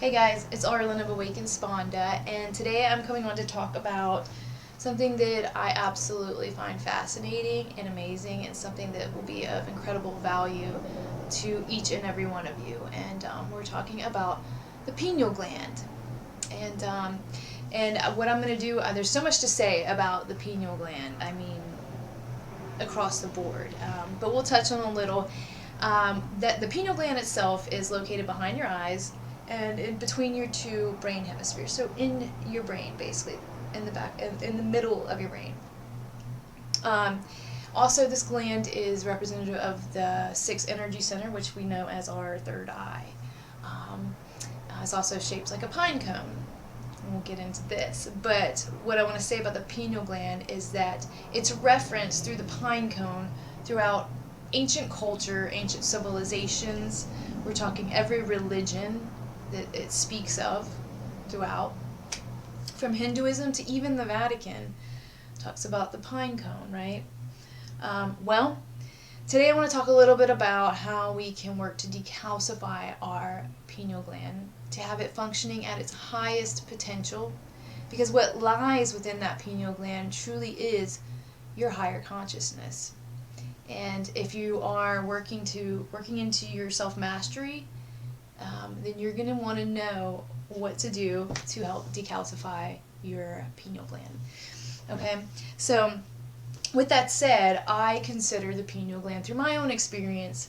Hey guys, it's Arlen of Awakened Sponda, and today I'm coming on to talk about something that I absolutely find fascinating and amazing, and something that will be of incredible value to each and every one of you. And we're talking about the pineal gland. And what I'm going to do, there's so much to say about the pineal gland. I mean, across the board, but we'll touch on a little. That the pineal gland itself is located behind your eyes and in between your two brain hemispheres. So in your brain, basically, in the back, in the middle of your brain. Um, Also, this gland is representative of the sixth energy center, which we know as our third eye. Um, it's also shaped like a pine cone. We'll get into this. But what I want to say about the pineal gland is that it's referenced through the pine cone throughout ancient culture, ancient civilizations. We're talking every religion that it speaks of throughout. From Hinduism to even the Vatican talks about the pine cone, right? Well, today I want to talk a little bit about how we can work to decalcify our pineal gland, to have it functioning at its highest potential, because what lies within that pineal gland truly is your higher consciousness. And if you are working into your self-mastery, then you're going to want to know what to do to help decalcify your pineal gland. Okay, so with that said, I consider the pineal gland, through my own experience,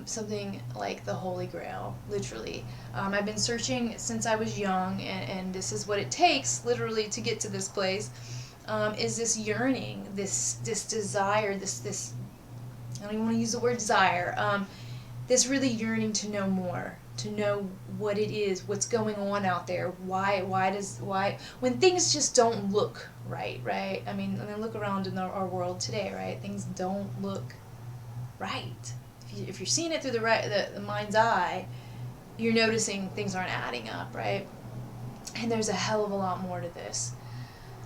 something like the Holy Grail, literally. I've been searching since I was young, and this is what it takes, literally, to get to this place, is this yearning, this desire, this I don't even want to use the word desire, this really yearning to know more, to know what it is, what's going on out there, why, when things just don't look right? I mean, look around in our world today, right? Things don't look right. If you're seeing it through the mind's eye, you're noticing things aren't adding up, right? And there's a hell of a lot more to this.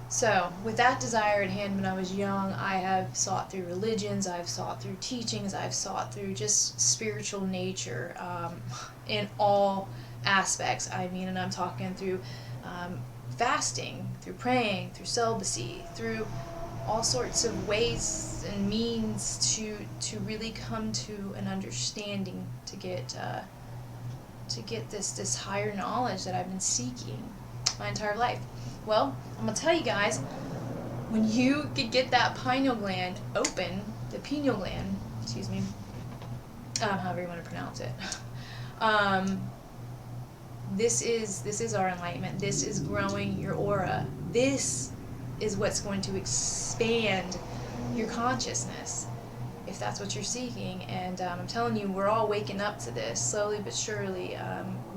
So, with that desire at hand when I was young, I have sought through religions, I've sought through teachings, I've sought through just spiritual nature, in all aspects. I mean, and I'm talking through fasting, through praying, through celibacy, through all sorts of ways and means to really come to an understanding, to get this higher knowledge that I've been seeking my entire life. Well, I'm going to tell you guys, when you could get that pineal gland open, the pineal gland, excuse me, however you want to pronounce it, this is our enlightenment. This is growing your aura. This is what's going to expand your consciousness, if that's what you're seeking. And I'm telling you, we're all waking up to this, slowly but surely.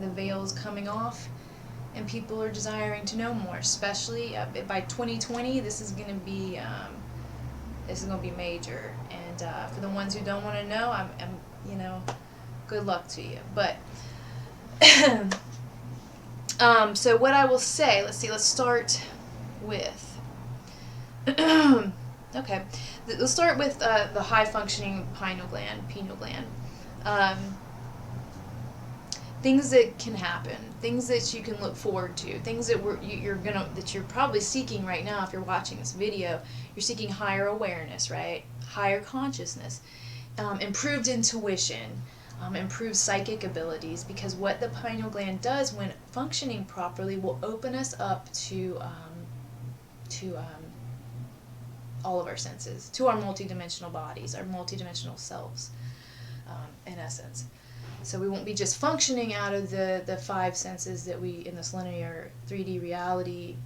The veil's coming off, and people are desiring to know more. Especially by 2020, this is going to be major. And for the ones who don't want to know, I'm good luck to you. But so what I will say, let's start with. Okay, let's start with the high functioning pineal gland. Things that can happen, things that you can look forward to, things that you're probably seeking right now. If you're watching this video, you're seeking higher awareness, right? Higher consciousness, improved intuition, improved psychic abilities, because what the pineal gland does when functioning properly will open us up to all of our senses, to our multidimensional bodies, our multidimensional selves, in essence. So we won't be just functioning out of the five senses that we, in this linear 3D reality,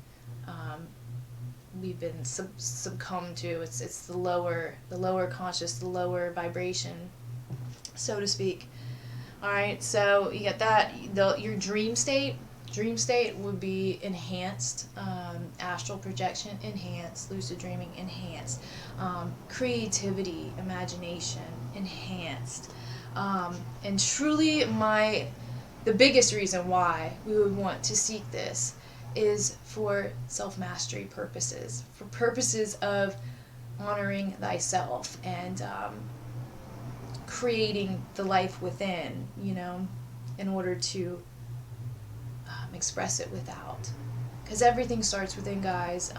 we've been succumbed to. It's the lower conscious, the lower vibration, so to speak. All right, so you get that. Your dream state would be enhanced, astral projection enhanced, lucid dreaming enhanced, creativity, imagination enhanced. And truly the biggest reason why we would want to seek this is for self-mastery purposes, for purposes of honoring thyself and creating the life within, in order to express it without. Because everything starts within, guys.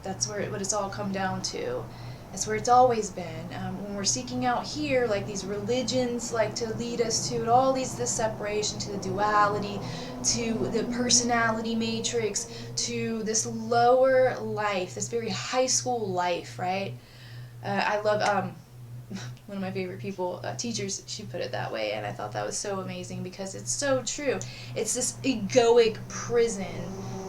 That's what it's all come down to. That's where it's always been. When we're seeking out here, like these religions like to lead us to all this separation, to the duality, to the personality matrix, to this lower life, this very high school life, right? I love one of my favorite people, teachers, she put it that way, and I thought that was so amazing because it's so true. It's this egoic prison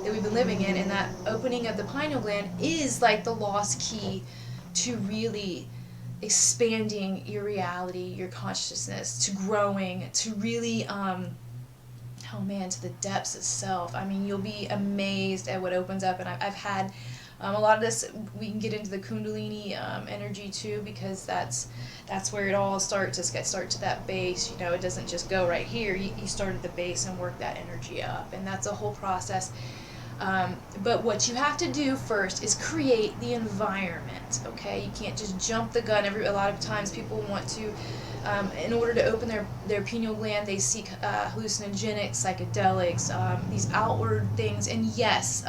that we've been living in, and that opening of the pineal gland is like the lost key to really expanding your reality, your consciousness, to growing, to really, to the depths itself. I mean, you'll be amazed at what opens up, and I've had a lot of this. We can get into the Kundalini energy too, because that's where it all starts. It starts at that base. You know, it doesn't just go right here. You start at the base and work that energy up, and that's a whole process. But what you have to do first is create the environment, okay? You can't just jump the gun. A lot of times people want to, in order to open their pineal gland, they seek hallucinogenics, psychedelics, these outward things. And yes,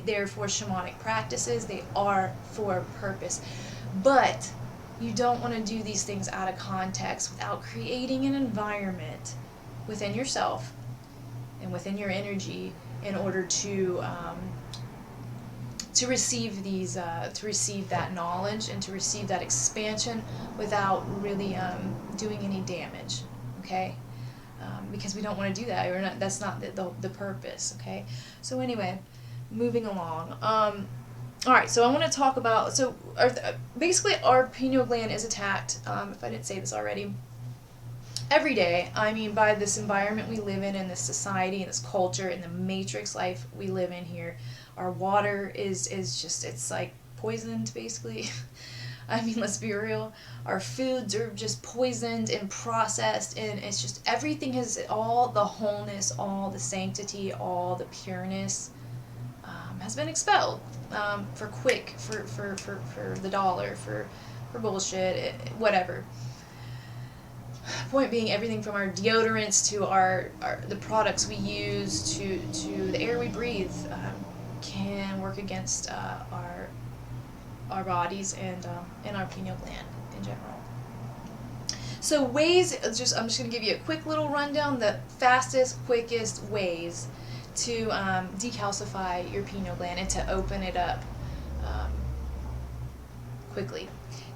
they're for shamanic practices. They are for purpose. But you don't want to do these things out of context without creating an environment within yourself and within your energy in order to receive that knowledge and to receive that expansion without really doing any damage, okay? Because we don't want to do that. That's not the purpose, okay? So anyway, moving along. All right, so I want to talk about, basically our pineal gland is attacked, if I didn't say this already, every day. I mean, by this environment we live in, this society, and this culture, and the matrix life we live in here. Our water is just, it's like poisoned, basically. I mean, let's be real. Our foods are just poisoned and processed, and it's just everything has all the wholeness, all the sanctity, all the pureness has been expelled for the dollar, for bullshit, whatever. Point being, everything from our deodorants to the products we use to the air we breathe can work against our bodies and our pineal gland in general. So ways, I'm just going to give you a quick little rundown. The fastest, quickest ways to decalcify your pineal gland and to open it up quickly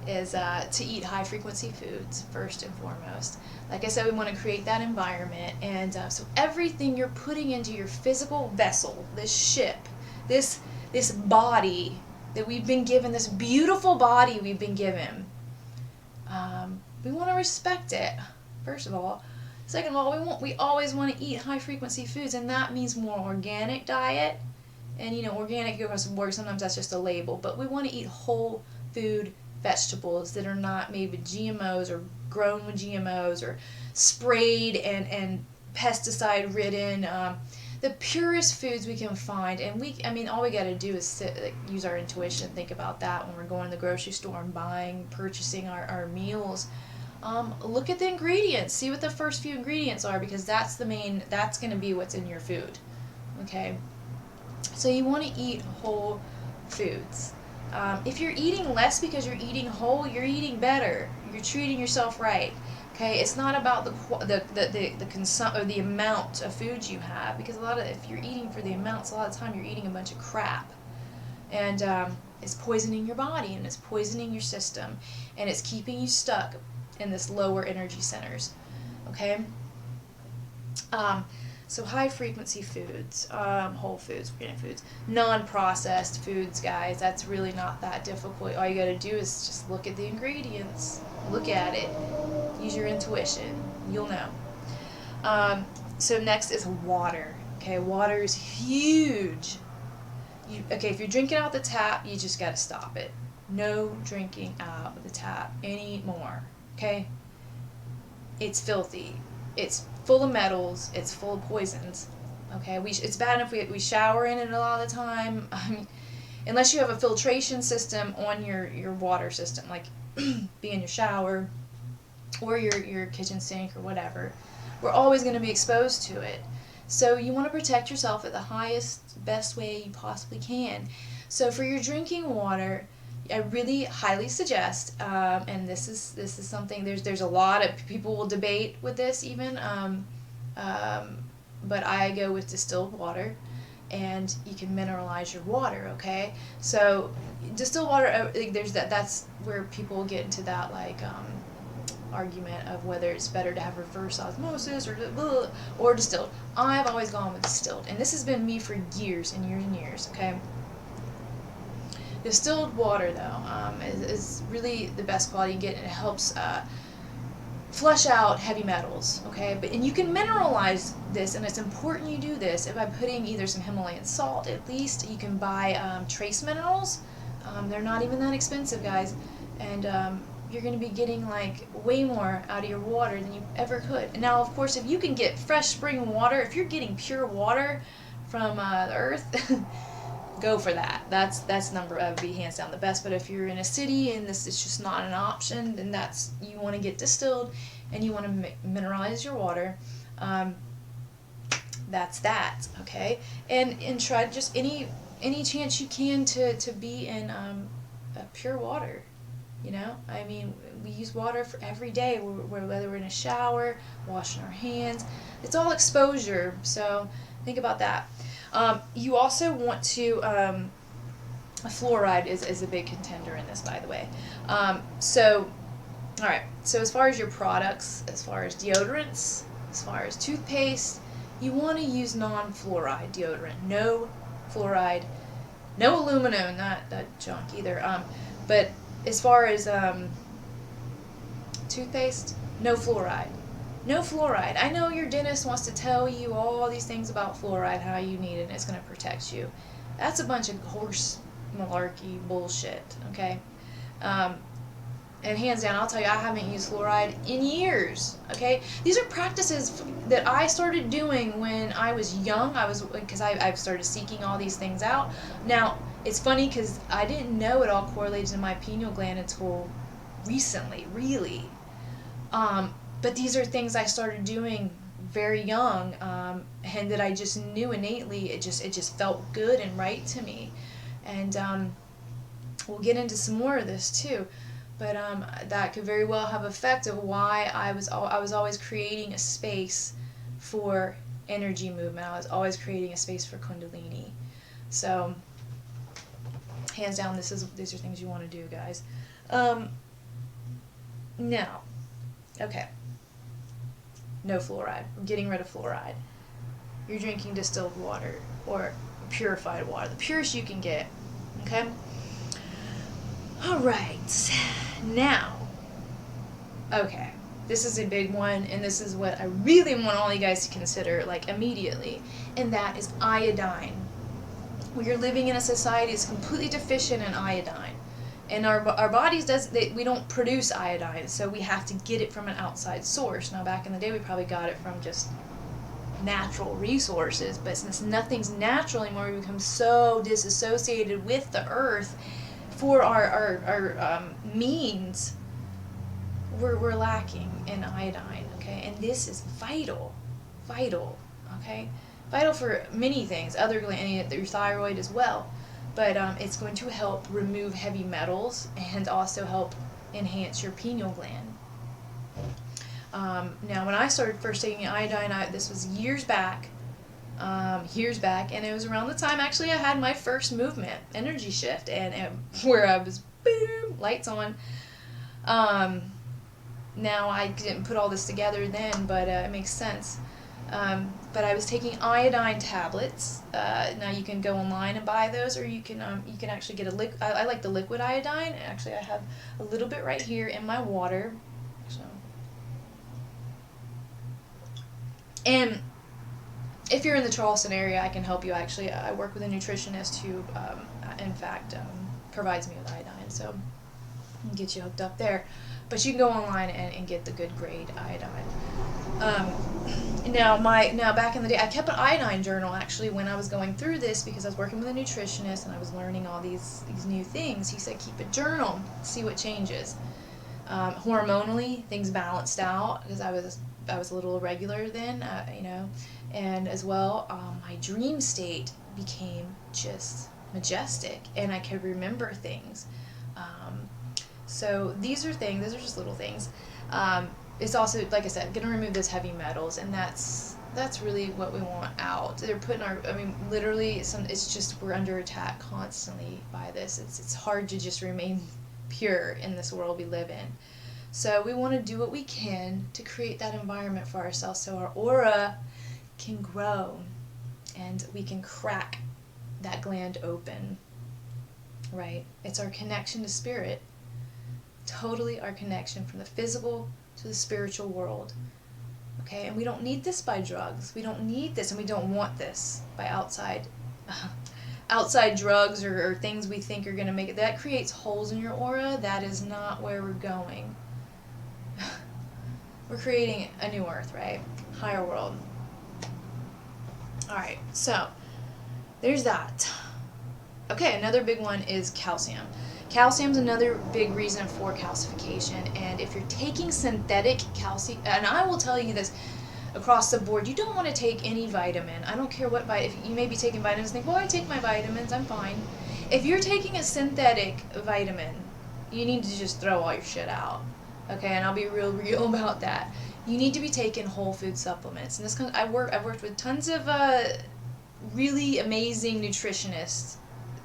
is to eat high frequency foods first and foremost. Like I said, we want to create that environment, and so everything you're putting into your physical vessel, this ship, this body that we've been given, this beautiful body we've been given, we want to respect it, first of all. Second of all, we always want to eat high frequency foods, and that means more organic diet. And organic goes some work, sometimes that's just a label, but we want to eat whole food vegetables that are not made with GMOs or grown with GMOs or sprayed and pesticide ridden, the purest foods we can find. And all we got to do is use our intuition, think about that when we're going to the grocery store and purchasing our meals. Look at the ingredients, see what the first few ingredients are, because that's going to be what's in your food, okay? So you want to eat whole foods. If you're eating less because you're eating whole, you're eating better. You're treating yourself right. Okay, it's not about the amount of food you have, because if you're eating for the amounts, a lot of the time you're eating a bunch of crap, and it's poisoning your body and it's poisoning your system, and it's keeping you stuck in this lower energy centers. Okay. So high frequency foods, whole foods, organic foods, non-processed foods, guys, that's really not that difficult. All you gotta do is just look at the ingredients, look at it, use your intuition, you'll know. So next is water. Okay, water is huge. If you're drinking out the tap, you just gotta stop it. No drinking out of the tap anymore, okay? It's filthy. It's full of metals, it's full of poisons, okay? It's bad enough we shower in it a lot of the time. I mean, unless you have a filtration system on your water system, like be in your shower or your kitchen sink or whatever, we're always going to be exposed to it. So you want to protect yourself at the highest, best way you possibly can. So for your drinking water, I really highly suggest, and this is something, there's a lot of people will debate with this even, but I go with distilled water, and you can mineralize your water. Okay, so distilled water, that's where people get into that argument of whether it's better to have reverse osmosis or distilled. I've always gone with distilled, and this has been me for years and years and years. Okay. Distilled water, though, is really the best quality you get, and it helps flush out heavy metals. Okay, and you can mineralize this, and it's important you do this by putting either some Himalayan salt. At least you can buy trace minerals. They're not even that expensive, guys, and you're going to be getting like way more out of your water than you ever could. And now, of course, if you can get fresh spring water, if you're getting pure water from the earth, go for that. That's be hands down the best. But if you're in a city and this is just not an option, then you want to get distilled, and you want to mineralize your water. That's that. Okay, and try just any chance you can to be in pure water. You know, I mean, we use water for every day, whether we're in a shower, washing our hands. It's all exposure, so think about that. You also want to, fluoride is a big contender in this, by the way. So as far as your products, as far as deodorants, as far as toothpaste, you want to use non-fluoride deodorant. No fluoride, no aluminum, not that junk either. But as far as toothpaste, no fluoride. No fluoride. I know your dentist wants to tell you all these things about fluoride, how you need it, and it's going to protect you. That's a bunch of horse malarkey bullshit, okay? And hands down, I'll tell you, I haven't used fluoride in years, okay? These are practices that I started doing when I was young. Because I've started seeking all these things out. Now, it's funny because I didn't know it all correlated to my pineal gland until recently, really. But these are things I started doing very young, and that I just knew innately. It just felt good and right to me. And we'll get into some more of this too. But that could very well have effect of why I was always creating a space for energy movement. I was always creating a space for Kundalini. So, hands down, these are things you want to do, guys. Now, okay. No fluoride. We're getting rid of fluoride. You're drinking distilled water or purified water, the purest you can get. Okay? All right. Now, okay. This is a big one, and this is what I really want all you guys to consider, like, immediately, and that is iodine. We are living in a society that's completely deficient in iodine. And our bodies we don't produce iodine, so we have to get it from an outside source. Now, back in the day, we probably got it from just natural resources, but since nothing's natural anymore, we become so disassociated with the earth for our means. We're lacking in iodine, okay? And this is vital, okay? Vital for many things, other gland, your thyroid as well. But it's going to help remove heavy metals and also help enhance your pineal gland. Now, when I started first taking iodine, this was years back, and it was around the time, actually, I had my first movement, energy shift, and where I was, boom, lights on. Now, I didn't put all this together then, but it makes sense. But I was taking iodine tablets. Now you can go online and buy those, or you can actually get I like the liquid iodine. Actually, I have a little bit right here in my water. So, and if you're in the Charleston area, I can help you. Actually, I work with a nutritionist who, in fact, provides me with iodine, so I can get you hooked up there. But you can go online and get the good grade iodine. Now back in the day, I kept an iodine journal actually when I was going through this, because I was working with a nutritionist and I was learning all these new things. He said, keep a journal, see what changes. Hormonally, things balanced out because I was a little irregular then, And as well, my dream state became just majestic, and I could remember things. So these are just little things. It's also, like I said, going to remove those heavy metals, and that's really what we want out. They're putting literally, it's just, we're under attack constantly by this. It's hard to just remain pure in this world we live in. So we want to do what we can to create that environment for ourselves so our aura can grow and we can crack that gland open, right? It's our connection to spirit, totally our connection from the physical to the spiritual world, okay? And we don't need this by drugs. We don't need this, and we don't want this by outside drugs or things we think are going to make it. That creates holes in your aura. That is not where we're going. We're creating a new earth, right? Higher world. Alright, so there's that. Okay, another big one is calcium. Calcium's another big reason for calcification, and if you're taking synthetic calcium, and I will tell you this across the board, you don't want to take any vitamin. I don't care what vitamin. You may be taking vitamins and think, well, I take my vitamins, I'm fine. If you're taking a synthetic vitamin, you need to just throw all your shit out. Okay, and I'll be real about that. You need to be taking whole food supplements. And this comes, I've worked with tons of really amazing nutritionists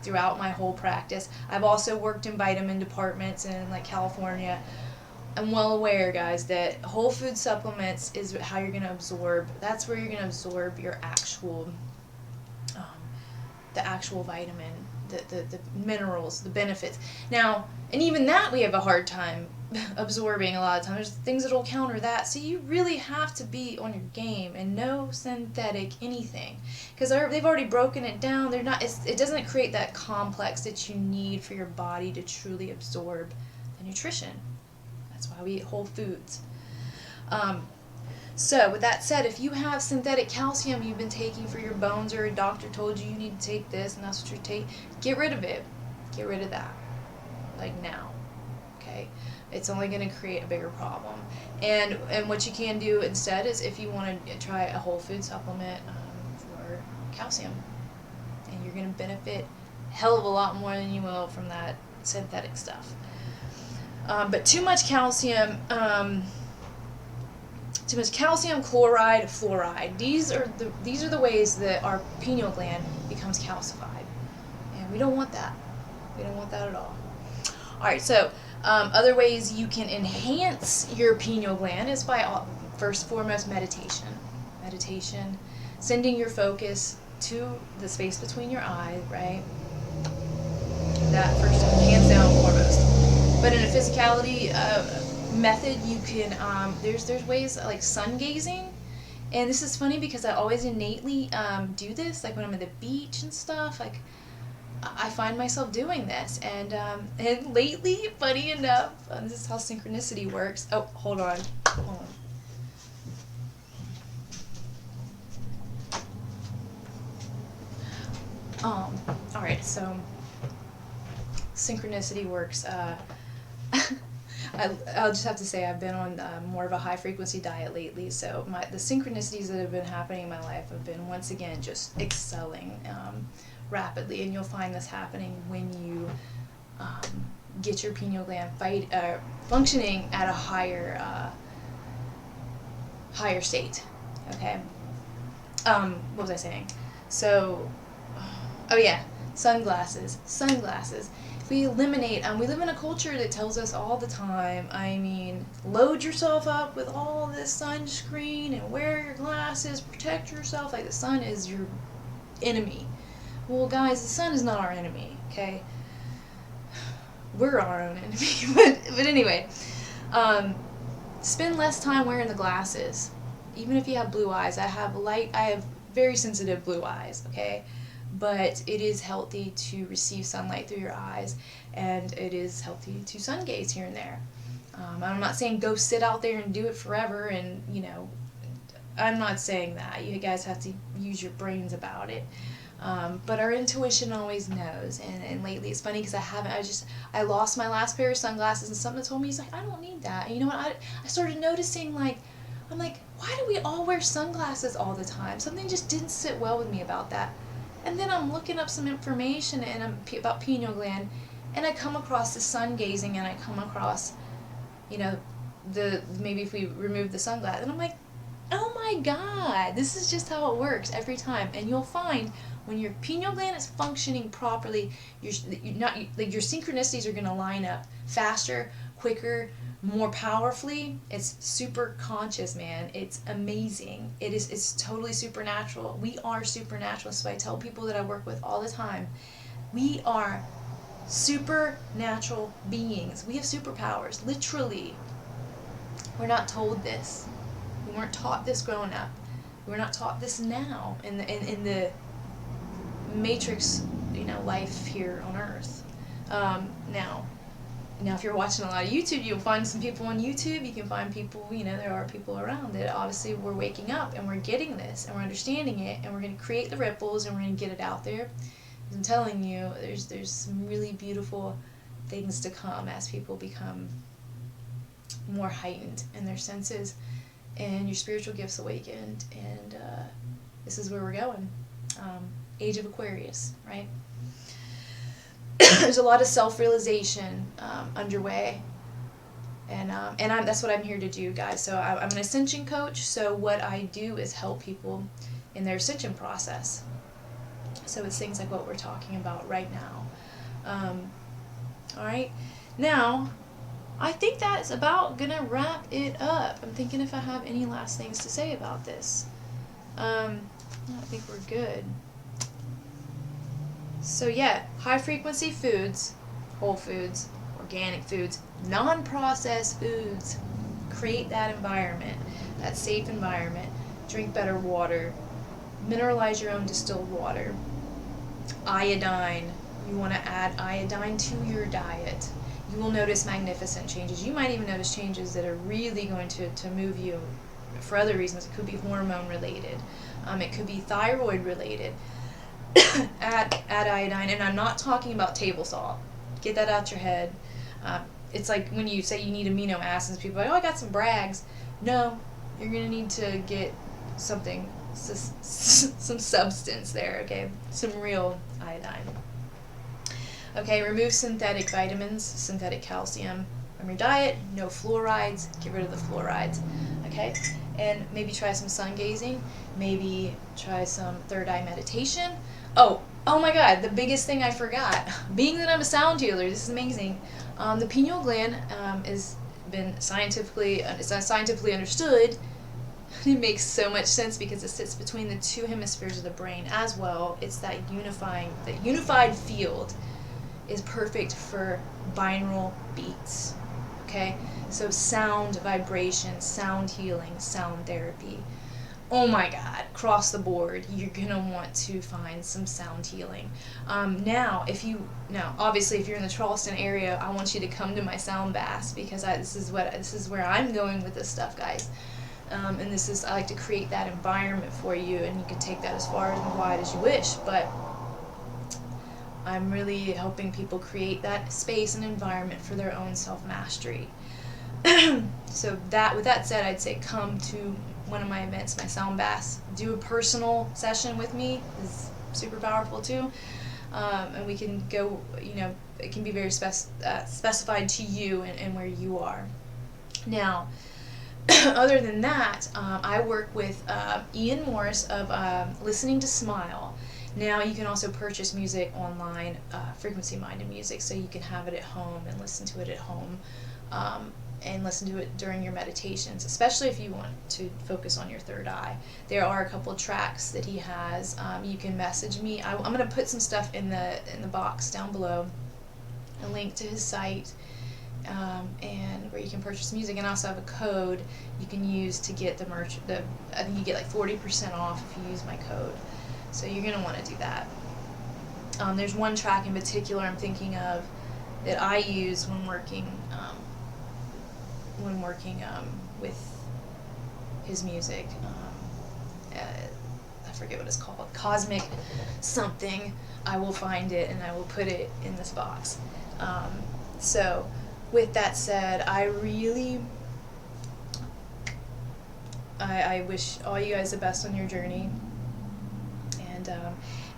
throughout my whole practice. I've also worked in vitamin departments in like California. I'm well aware, guys, that whole food supplements is how you're going to absorb. That's where you're going to absorb your actual, the actual vitamin, the minerals, the benefits. Now, and even that we have a hard time absorbing a lot of times. There's things that will counter that. So you really have to be on your game and no synthetic anything, because they've already broken it down. They're not. It doesn't create that complex that you need for your body to truly absorb the nutrition. That's why we eat whole foods. So with that said, if you have synthetic calcium you've been taking for your bones, or a doctor told you need to take this and that's what you take, get rid of it. Get rid of that. Like now. Okay? It's only going to create a bigger problem. And what you can do instead is, if you want to try a whole food supplement for calcium, and you're going to benefit a hell of a lot more than you will from that synthetic stuff. But too much calcium, chloride, fluoride. These are the ways that our pineal gland becomes calcified, and we don't want that. We don't want that at all. All right, so other ways you can enhance your pineal gland is by, first and foremost, meditation. Meditation, sending your focus to the space between your eyes, right? That first, hands down, foremost. But in a physicality method, you can, there's ways like sun gazing. And this is funny because I always innately do this, like when I'm at the beach and stuff, like I find myself doing this. And lately, funny enough, this is how synchronicity works. Oh, hold on. Alright, so synchronicity works. I'll just have to say I've been on more of a high frequency diet lately, so the synchronicities that have been happening in my life have been, once again, just excelling rapidly. And you'll find this happening when you get your pineal gland functioning at a higher state. Okay. What was I saying? So, oh yeah, sunglasses. We eliminate, we live in a culture that tells us all the time, I mean, load yourself up with all this sunscreen and wear your glasses, protect yourself, like the sun is your enemy. Well, guys, the sun is not our enemy, okay? We're our own enemy, but anyway, spend less time wearing the glasses. Even if you have blue eyes, I have very sensitive blue eyes, okay? But it is healthy to receive sunlight through your eyes, and it is healthy to sun gaze here and there. I'm not saying go sit out there and do it forever, and, you know, I'm not saying that. You guys have to use your brains about it. But our intuition always knows, and lately it's funny because I lost my last pair of sunglasses, and something told me, he's like, I don't need that. And you know what, I started noticing, like, I'm like, why do we all wear sunglasses all the time? Something just didn't sit well with me about that. And then I'm looking up some information about pineal gland, and I come across the sun gazing, and I come across, maybe if we remove the sunglasses, and I'm like, oh my God, this is just how it works every time. And you'll find when your pineal gland is functioning properly, your synchronicities are going to line up faster, quicker, more powerfully. It's super conscious, man. It's amazing. It's totally supernatural. We are supernatural. So I tell people that I work with all the time, we are supernatural beings. We have superpowers, literally. We're not told this. We weren't taught this growing up. We're not taught this now in the matrix, life here on Earth. Now, if you're watching a lot of YouTube, you'll find some people on YouTube. You can find people, there are people around that obviously we're waking up and we're getting this and we're understanding it, and we're going to create the ripples and we're going to get it out there. I'm telling you, there's some really beautiful things to come as people become more heightened in their senses and your spiritual gifts awakened, and this is where we're going. Age of Aquarius, right? There's a lot of self-realization underway, and that's what I'm here to do, guys. So I'm an ascension coach, so what I do is help people in their ascension process. So it's things like what we're talking about right now. All right, now I think that's about gonna wrap it up. I'm thinking if I have any last things to say about this. I think we're good. So yeah, high frequency foods, whole foods, organic foods, non-processed foods. Create that environment, that safe environment. Drink better water. Mineralize your own distilled water. Iodine. You want to add iodine to your diet. You will notice magnificent changes. You might even notice changes that are really going to move you for other reasons. It could be hormone related. It could be thyroid related. add iodine, and I'm not talking about table salt. Get that out your head. It's like when you say you need amino acids, people are like, oh, I got some Brags. No, you're going to need to get something, some substance there, okay? Some real iodine. Okay, remove synthetic vitamins, synthetic calcium from your diet. No fluorides. Get rid of the fluorides, okay? And maybe try some sun gazing. Maybe try some third eye meditation. Oh my God, the biggest thing I forgot. Being that I'm a sound healer, this is amazing. The pineal gland is scientifically understood. It makes so much sense because it sits between the two hemispheres of the brain as well. It's that unified field is perfect for binaural beats. Okay? So sound vibration, sound healing, sound therapy. Oh my God, across the board, you're going to want to find some sound healing. Now, obviously, if you're in the Charleston area, I want you to come to my sound baths because this is where I'm going with this stuff, guys. And I like to create that environment for you, and you can take that as far and wide as you wish, but I'm really helping people create that space and environment for their own self-mastery. So with that said, I'd say come to one of my events, my sound baths. Do a personal session with me. It's super powerful too. And we can go, it can be very specified to you and where you are. Now, other than that, I work with Ian Morris of Listening to Smile. Now you can also purchase music online, frequency minded music, so you can have it at home and listen to it at home, and listen to it during your meditations, especially if you want to focus on your third eye. There are a couple of tracks that he has. You can message me. I'm going to put some stuff in the box down below, a link to his site, and where you can purchase music, and I also have a code you can use to get I think you get like 40% off if you use my code. So you're going to want to do that. There's one track in particular I'm thinking of that I use when working with his music. I forget what it's called. Cosmic something. I will find it and I will put it in this box. So with that said, I really I wish all you guys the best on your journey. And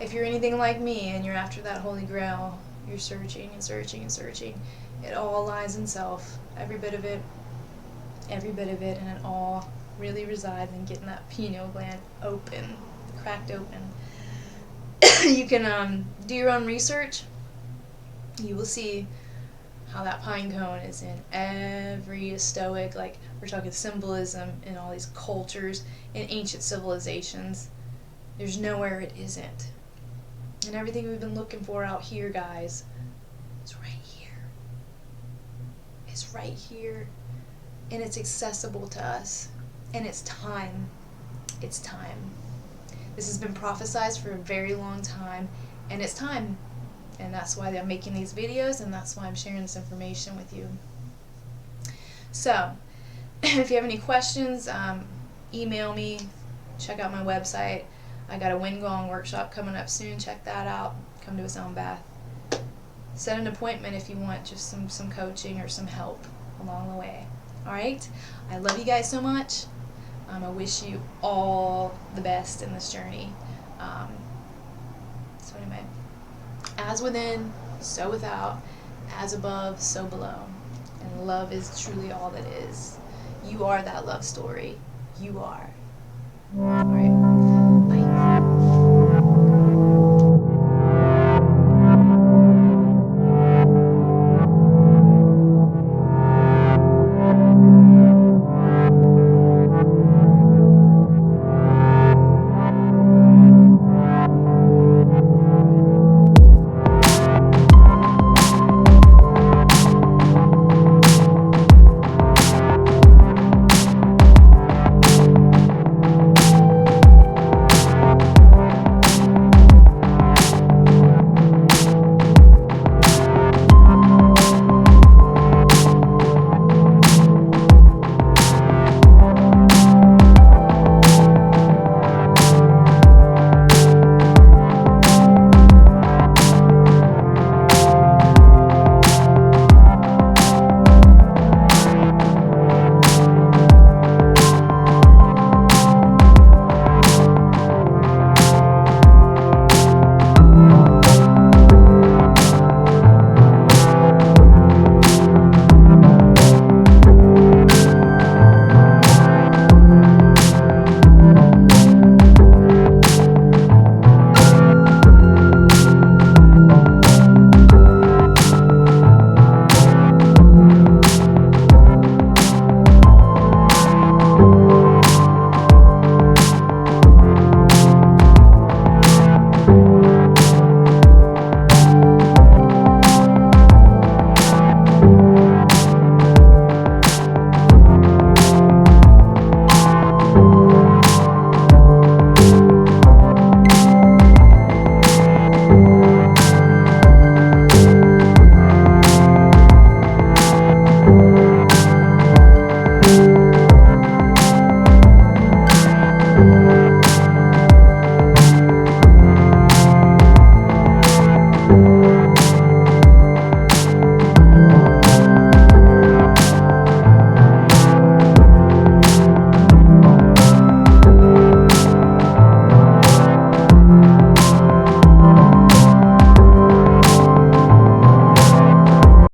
if you're anything like me and you're after that Holy Grail, you're searching and searching and searching. It all lies in self, every bit of it, and it all really resides in getting that pineal gland open, cracked open. You can do your own research. You will see how that pine cone is in every Stoic, like we're talking symbolism in all these cultures, in ancient civilizations. There's nowhere it isn't. And everything we've been looking for out here, guys, is right here. It's right here. And it's accessible to us. And it's time. It's time. This has been prophesized for a very long time, and it's time. And that's why I'm making these videos, and that's why I'm sharing this information with you. So, if you have any questions, email me, check out my website. I got a wind gong workshop coming up soon. Check that out. Come to a sound bath. Set an appointment if you want just some coaching or some help along the way. Alright? I love you guys so much. I wish you all the best in this journey. So anyway, as within, so without, as above, so below. And love is truly all that is. You are that love story. You are. Alright.